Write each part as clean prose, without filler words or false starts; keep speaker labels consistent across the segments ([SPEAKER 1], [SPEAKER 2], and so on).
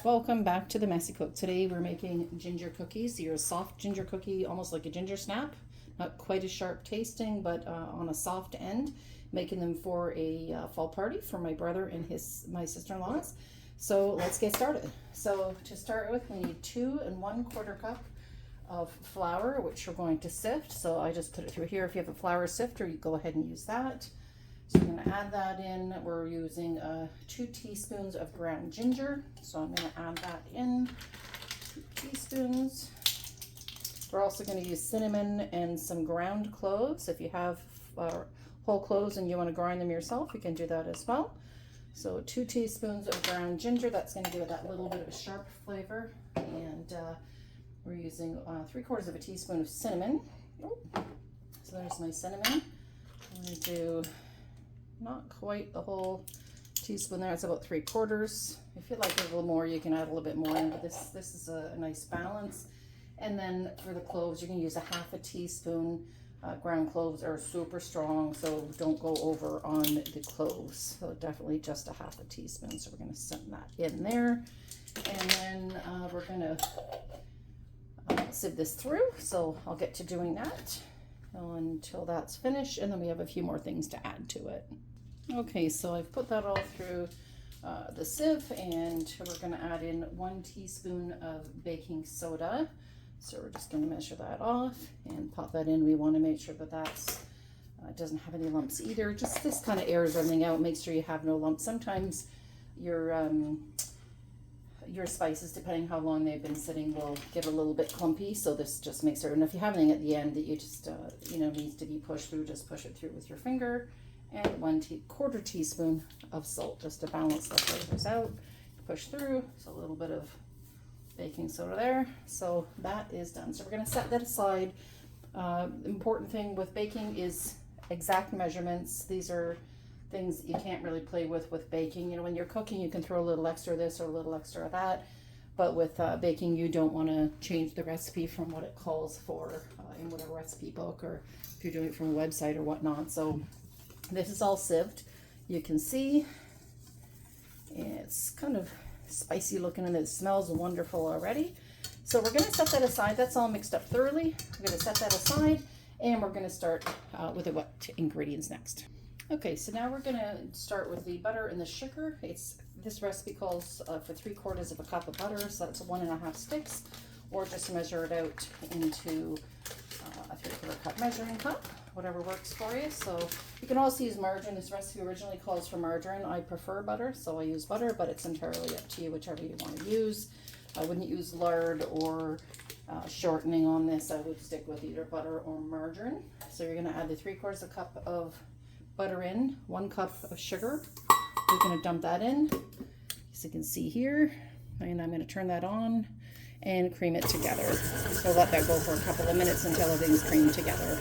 [SPEAKER 1] Welcome back to the Messy Cook. Today we're making ginger cookies. They're a soft ginger cookie, almost like a ginger snap. Not quite as sharp tasting, but on a soft end. Making them for a fall party for my brother and my sister-in-laws. So let's get started. So to start with, we need 2 1/4 cup of flour, which we're going to sift. So I just put it through here. If you have a flour sifter, you go ahead and use that. So I'm going to add that in. We're using 2 teaspoons of ground ginger. So I'm going to add that in, 2 teaspoons. We're also going to use cinnamon and some ground cloves. If you have whole cloves and you want to grind them yourself, you can do that as well. So 2 teaspoons of ground ginger. That's going to give it that little bit of a sharp flavor. And we're using 3/4 of a teaspoon of cinnamon. Oh, so there's my cinnamon. I'm going to do not quite the whole teaspoon there. It's about 3/4. If you'd like a little more, you can add a little bit more in, but this is a nice balance. And then for the cloves, you can use a 1/2 teaspoon. Ground cloves are super strong, so don't go over on the cloves. So definitely just a 1/2 teaspoon. So we're going to send that in there. And then we're going to sieve this through. So I'll get to doing that until that's finished. And then we have a few more things to add to it. Okay, so I've put that all through the sieve, and we're going to add in 1 teaspoon of baking soda. So we're just going to measure that off and pop that in. We want to make sure that that's doesn't have any lumps either. Just this kind of airs everything out. Make sure you have no lumps. Sometimes your spices, depending how long they've been sitting, will get a little bit clumpy. So this just makes certain if you have anything at the end that you just needs to be pushed through, just push it through with your finger. And 1/4 teaspoon of salt just to balance the flavors out. Push through. So a little bit of baking soda there. So that is done. So we're going to set that aside. Important thing with baking is exact measurements. These are things you can't really play with baking. You know, when you're cooking, you can throw a little extra of this or a little extra of that. But with baking, you don't want to change the recipe from what it calls for in whatever recipe book, or if you're doing it from a website or whatnot. So this is all sieved. You can see it's kind of spicy looking, and it smells wonderful already. So we're going to set that aside. That's all mixed up thoroughly. We're going to set that aside, and we're going to start with the wet ingredients next. Okay, so now we're going to start with the butter and the sugar. This recipe calls for 3/4 of a cup of butter, so that's 1 1/2 sticks, or just measure it out into a 3/4 cup measuring cup, whatever works for you. So you can also use margarine. This recipe originally calls for margarine. I prefer butter, so I use butter, but it's entirely up to you, whichever you want to use. I wouldn't use lard or shortening on this. I would stick with either butter or margarine. So you're going to add the 3/4 cup of butter in, 1 cup of sugar. We're going to dump that in, as you can see here, and I'm going to turn that on and cream it together. So let that go for a couple of minutes until everything's creamed together.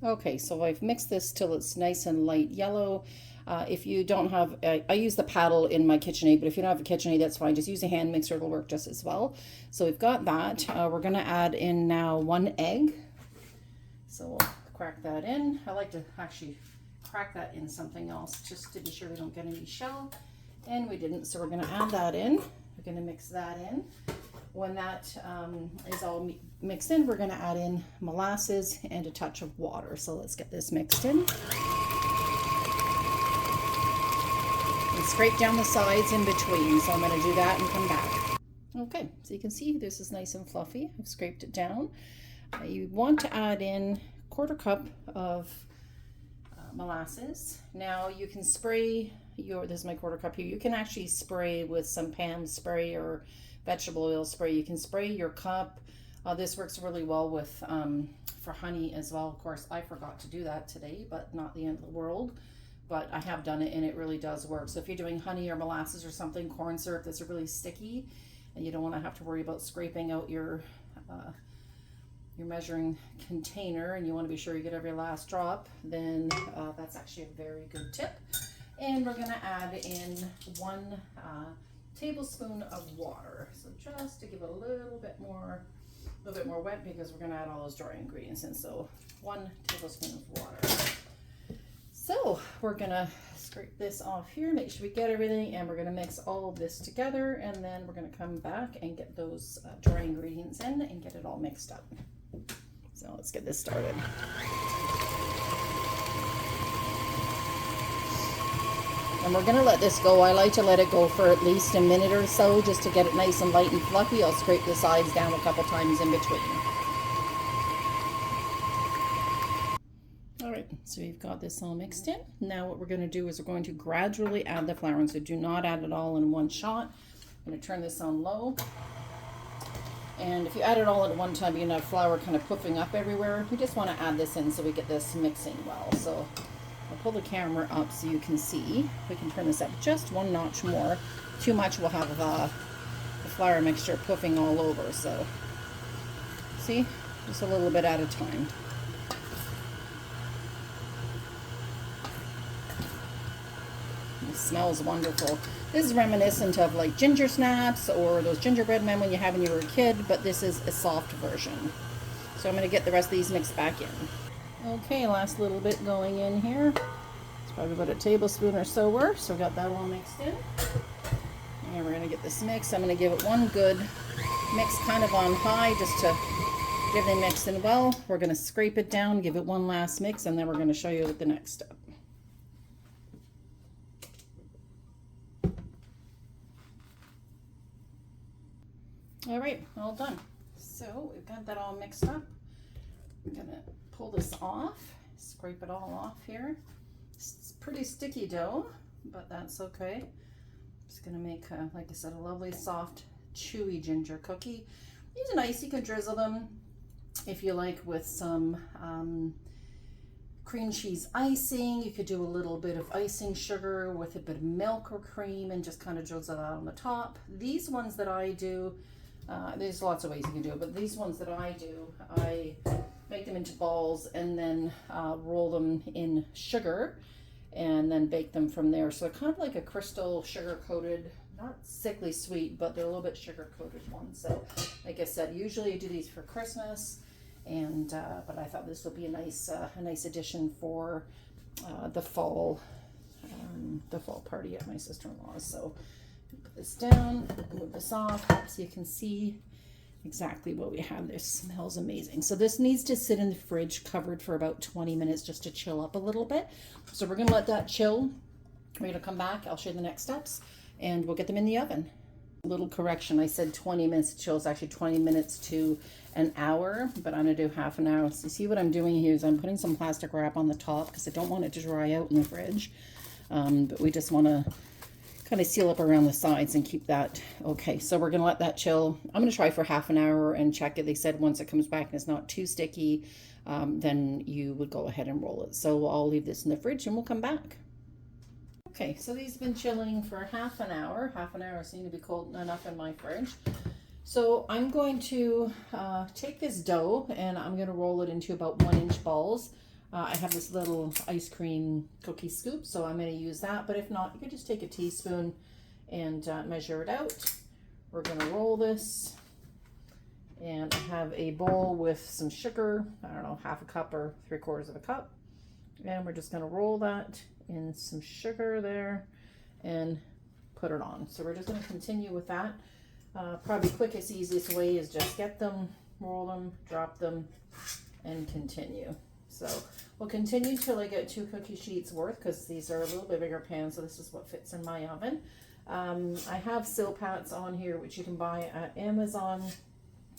[SPEAKER 1] Okay, so I've mixed this till it's nice and light yellow. If you don't have, I use the paddle in my KitchenAid, but if you don't have a KitchenAid, that's fine. Just use a hand mixer, it'll work just as well. So we've got that. We're going to add in now 1 egg. So we'll crack that in. I like to actually crack that in something else just to be sure we don't get any shell. And we didn't, so we're going to add that in. We're going to mix that in. When that is all mixed in, we're going to add in molasses and a touch of water. So let's get this mixed in. And scrape down the sides in between. So I'm going to do that and come back. Okay, so you can see this is nice and fluffy. I've scraped it down. You want to add in 1/4 cup of molasses. Now you can spray this is my 1/4 cup here. You can actually spray with some Pam spray or vegetable oil spray. You can spray your cup. This works really well with for honey as well. Of course, I forgot to do that today, but not the end of the world. But I have done it, and it really does work. So if you're doing honey or molasses or something, corn syrup that's really sticky, and you don't want to have to worry about scraping out your measuring container, and you want to be sure you get every last drop, then that's actually a very good tip. And we're going to add in 1 tablespoon of water. So just to give it a little bit more wet, because we're going to add all those dry ingredients in. So 1 tablespoon of water. So we're going to scrape this off here, make sure we get everything, and we're going to mix all of this together, and then we're going to come back and get those dry ingredients in and get it all mixed up. So let's get this started. And we're going to let this go. I like to let it go for at least a minute or so just to get it nice and light and fluffy. I'll scrape the sides down a couple times in between. All right, so we've got this all mixed in. Now what we're going to do is we're going to gradually add the flour. So do not add it all in one shot. I'm going to turn this on low. And if you add it all at one time, you're going to have flour kind of puffing up everywhere. We just want to add this in so we get this mixing well. So I'll pull the camera up so you can see. We can turn this up just one notch more. Too much will have the flour mixture puffing all over. So see, just a little bit at a time. It smells wonderful. This is reminiscent of like ginger snaps or those gingerbread men when you had when you were a kid, but this is a soft version. So I'm going to get the rest of these mixed back in. Okay, last little bit going in here. It's probably about a tablespoon or so worth. So we got that all mixed in. And we're going to get this mixed. I'm going to give it one good mix kind of on high just to get everything mixed in well. We're going to scrape it down, give it one last mix, and then we're going to show you the next step. All right, all done. So we've got that all mixed up. I'm gonna pull this off, scrape it all off here. It's pretty sticky dough, but that's okay. Just gonna make, like I said, a lovely soft, chewy ginger cookie. These are nice. You can drizzle them if you like with some cream cheese icing. You could do a little bit of icing sugar with a bit of milk or cream and just kind of drizzle that on the top. These ones that I do, there's lots of ways you can do it, but these ones that I do, I make them into balls and then roll them in sugar and then bake them from there. So they're kind of like a crystal sugar coated, not sickly sweet, but they're a little bit sugar coated ones. So like I said, usually I do these for Christmas, and but I thought this would be a nice addition for the fall party at my sister-in-law's. So put this down, move this off so you can see exactly what we have. This smells amazing. So this needs to sit in the fridge covered for about 20 minutes just to chill up a little bit. So we're gonna let that chill. We're gonna come back, I'll show you the next steps, and we'll get them in the oven. A little correction, I said 20 minutes to chill. It's actually 20 minutes to an hour, but I'm gonna do half an hour. So you see what I'm doing here is I'm putting some plastic wrap on the top because I don't want it to dry out in the fridge. But we just wanna kind of seal up around the sides and keep that okay. So we're gonna let that chill. I'm gonna try for half an hour and check it. They said once it comes back and it's not too sticky, then you would go ahead and roll it. So I'll leave this in the fridge and we'll come back. Okay, so these have been chilling for half an hour. Half an hour seem to be cold enough in my fridge. So I'm going to take this dough and I'm gonna roll it into about 1-inch balls. I have this little ice cream cookie scoop, so I'm going to use that. But if not, you can just take a teaspoon and measure it out. We're going to roll this. And I have a bowl with some sugar, I don't know, half a cup or 3/4 of a cup. And we're just going to roll that in some sugar there and put it on. So we're just going to continue with that. Probably quickest, easiest way is just get them, roll them, drop them, and continue. So we'll continue till I get 2 cookie sheets worth because these are a little bit bigger pans, so this is what fits in my oven. I have Silpats on here, which you can buy at Amazon.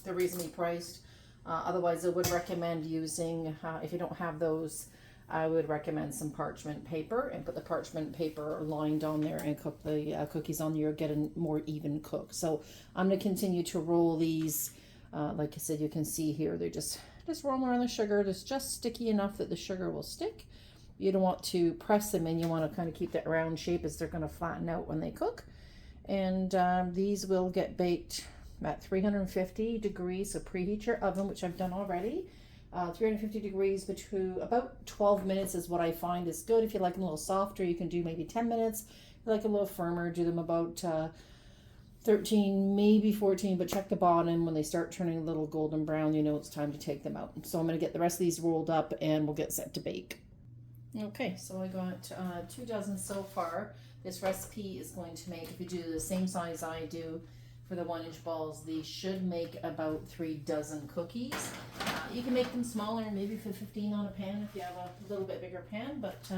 [SPEAKER 1] They're reasonably priced. Otherwise, I would recommend using, if you don't have those, I would recommend some parchment paper and put the parchment paper lined on there and cook the cookies on there, get a more even cook. So I'm going to continue to roll these. Like I said, you can see here, they're just roll around the sugar. It's just sticky enough that the sugar will stick. You don't want to press them in. You want to kind of keep that round shape as they're going to flatten out when they cook. And these will get baked at 350 degrees. So preheat your oven, which I've done already. 350 degrees between about 12 minutes is what I find is good. If you like them a little softer, you can do maybe 10 minutes. If you like a little firmer, do them about 13, maybe 14, but check the bottom. When they start turning a little golden brown, you know it's time to take them out. So I'm going to get the rest of these rolled up and we'll get set to bake. Okay, so I got 2 dozen so far. This recipe is going to make, if you do the same size I do for the 1-inch balls, these should make about 3 dozen cookies. You can make them smaller, maybe for 15 on a pan if you have a little bit bigger pan, but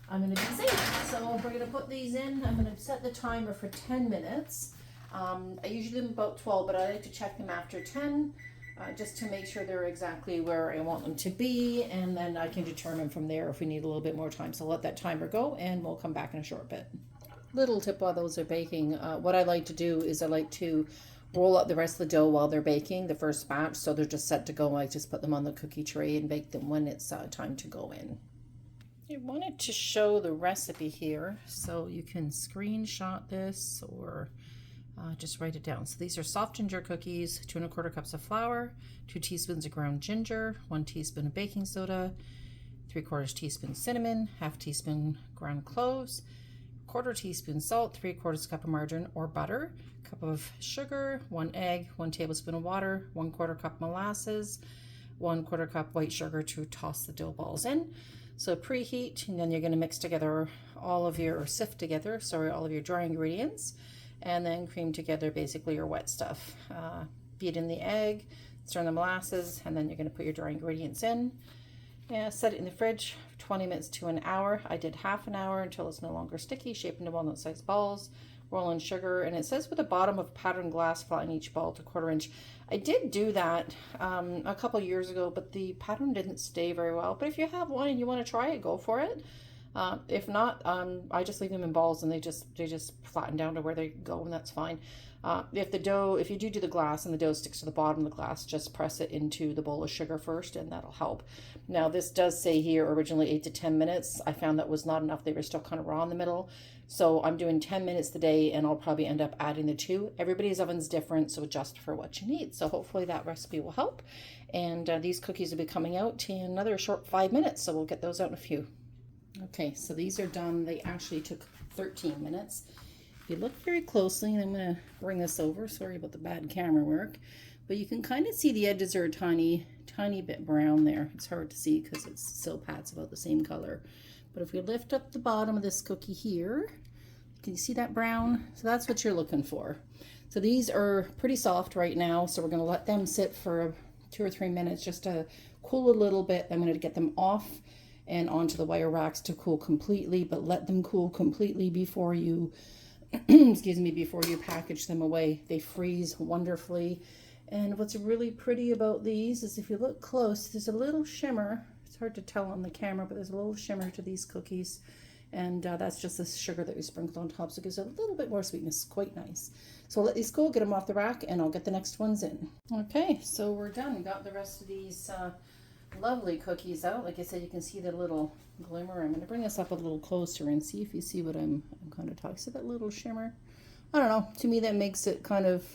[SPEAKER 1] I'm going to be safe. So we're going to put these in. I'm going to set the timer for 10 minutes. I usually do them about 12, but I like to check them after 10. Just to make sure they're exactly where I want them to be, and then I can determine from there if we need a little bit more time. So let that timer go and we'll come back in a short bit. Little tip while those are baking, what I like to do is I like to roll up the rest of the dough while they're baking, the first batch, so they're just set to go. I just put them on the cookie tray and bake them when it's time to go in. I wanted to show the recipe here, so you can screenshot this or just write it down. So these are soft ginger cookies, 2 1/4 cups of flour, 2 teaspoons of ground ginger, 1 teaspoon of baking soda, 3/4 teaspoon cinnamon, 1/2 teaspoon ground cloves, 1/4 teaspoon salt, 3/4 cup of margarine or butter, cup of sugar, 1 egg, 1 tablespoon of water, 1/4 cup molasses, 1/4 cup white sugar to toss the dough balls in. So preheat, and then you're going to mix together all of your, or sift together, sorry, all of your dry ingredients, and then cream together basically your wet stuff. Beat in the egg, stir in the molasses, and then you're going to put your dry ingredients in. Yeah, set it in the fridge for 20 minutes to an hour. I did half an hour until it's no longer sticky. Shape into walnut-sized balls. Roll in sugar, and it says with the bottom of patterned glass, flatten each ball to 1/4 inch. I did do that a couple years ago, but the pattern didn't stay very well. But if you have one and you want to try it, go for it. If not, I just leave them in balls and they just flatten down to where they go, and that's fine. If you do the glass and the dough sticks to the bottom of the glass, just press it into the bowl of sugar first, and that'll help. Now this does say here originally 8 to 10 minutes. I found that was not enough. They were still kind of raw in the middle. So I'm doing 10 minutes today, and I'll probably end up adding the 2. Everybody's oven's different, so adjust for what you need. So hopefully that recipe will help. And these cookies will be coming out in another short 5 minutes, so we'll get those out in a few. Okay, so these are done. They actually took 13 minutes. If you look very closely, and I'm going to bring this over, sorry about the bad camera work, but you can kind of see the edges are a tiny bit brown there. It's hard to see because it's silpat's about the same color. But if we lift up the bottom of this cookie here, can you see that brown? So that's what you're looking for. So these are pretty soft right now, so we're going to let them sit for 2 or 3 minutes just to cool a little bit. I'm going to get them off and onto the wire racks to cool completely, but let them cool completely before you excuse me, before you package them away. They freeze wonderfully. And what's really pretty about these is if you look close, there's a little shimmer. It's hard to tell on the camera, but there's a little shimmer to these cookies, and that's just the sugar that we sprinkled on top, so it gives it a little bit more sweetness. Quite nice. So I'll let these cool, get them off the rack, and I'll get the next ones in. Okay, so we're done. Got the rest of these lovely cookies out. Like I said, you can see the little glimmer. I'm going to bring this up a little closer and see if you see what I'm kind of talking. See that little shimmer? I don't know. To me, that makes it kind of,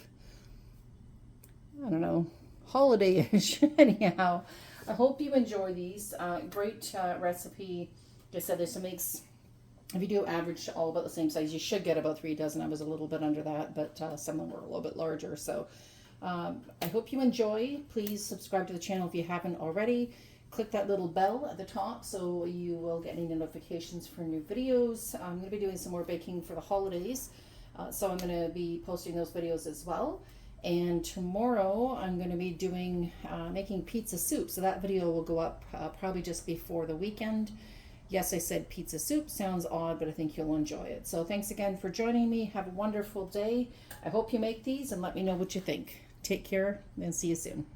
[SPEAKER 1] I don't know, holiday-ish. Anyhow, I hope you enjoy these. Great recipe. Like I said, this makes, if you do average all about the same size, you should get about 3 dozen. I was a little bit under that, but some of them were a little bit larger. So I hope you enjoy. Please subscribe to the channel if you haven't already. Click that little bell at the top so you will get any notifications for new videos. I'm going to be doing some more baking for the holidays, so I'm going to be posting those videos as well. And tomorrow I'm going to be doing making pizza soup, so that video will go up probably just before the weekend. Yes, I said pizza soup. Sounds odd, but I think you'll enjoy it. So thanks again for joining me. Have a wonderful day. I hope you make these and let me know what you think. Take care and see you soon.